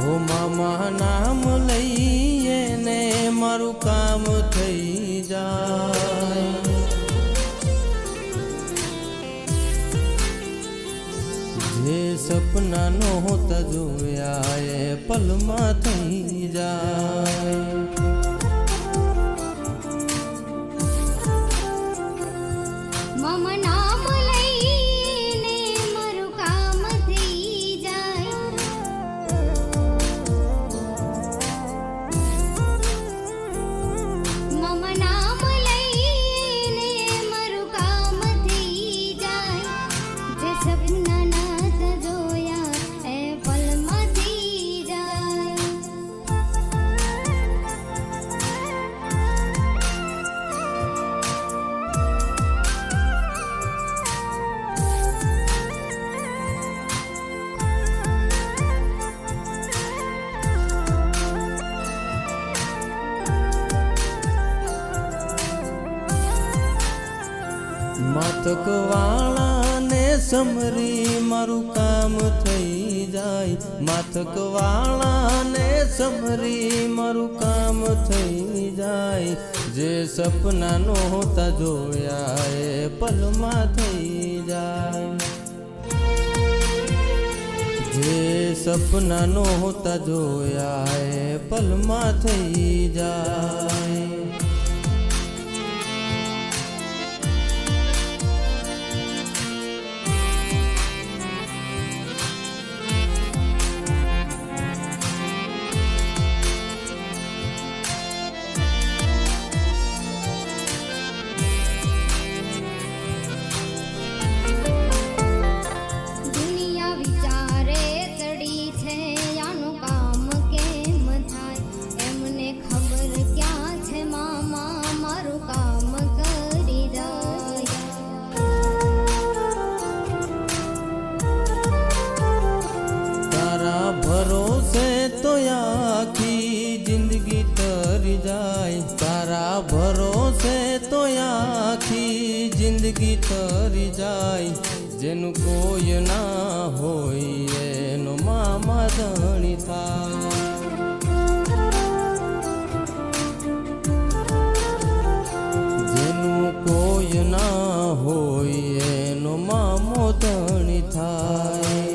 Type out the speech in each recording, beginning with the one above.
ઓ મામા નામ લઈએ ને મારું કામ થઈ જાય, જે સપના નહોતા જોયા એ પલમાં થઈ જાય. મામા નામ લઈને મારું કામ થઈ જાય, મામા નામ લઈને મારું કામ થઈ જાય, જે સપના ના જોયા એ પલમાં થઈ જાય. માથકવાળાને સમરી મારું કામ થઈ જાય, માથકવાળાને સમરી મારું કામ થઈ જાય, જે સપના નહોતા જોયા એ પલમાં થઈ જાય, જે સપના નહોતા જોયા એ પલમાં થઈ જાય. આખી જિંદગી તરી જાય, તારા ભરોસે તો આખી જિંદગી તરી જાય, જેનું કોઈ ના હોય એનો મામા ધણી થાય, જેનું કોઈ ના હોય એનો મામો ધણી થાય.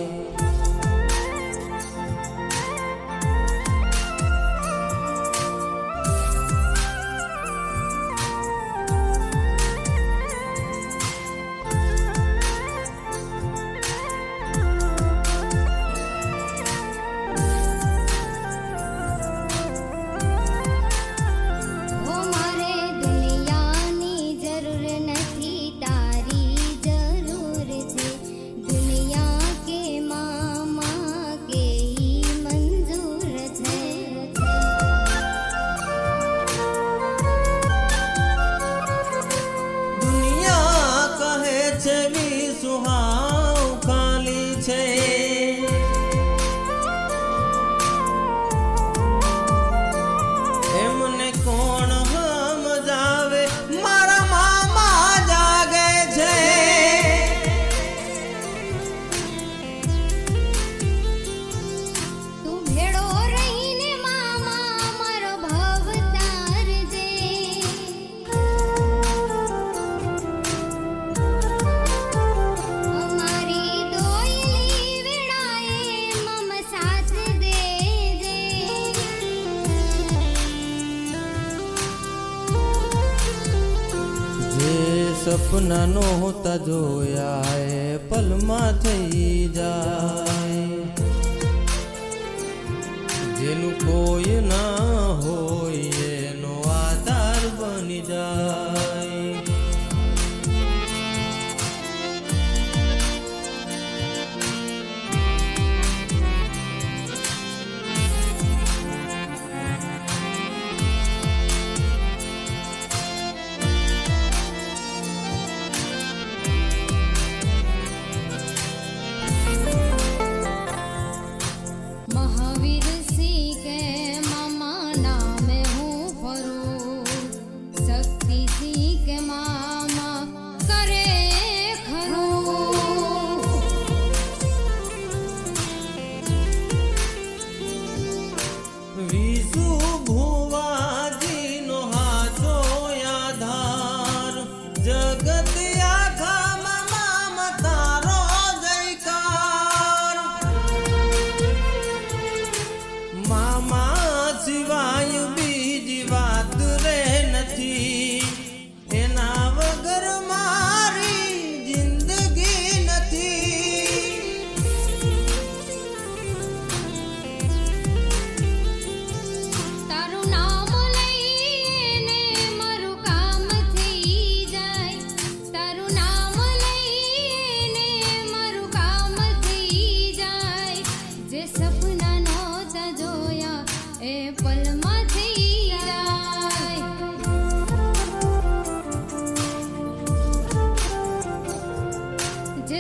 સુહાવ ખાલી છે, એમને કોણ સમજાવે મારા મામા જાગે છે, તું ભેળો રહીને મામા મારો ભવ તારજે, સપના નહોતા જોયા એ પલમાં થઈ જાય, જેનું કોઈ ના હોય એનો આધાર બની જાય.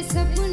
સપનું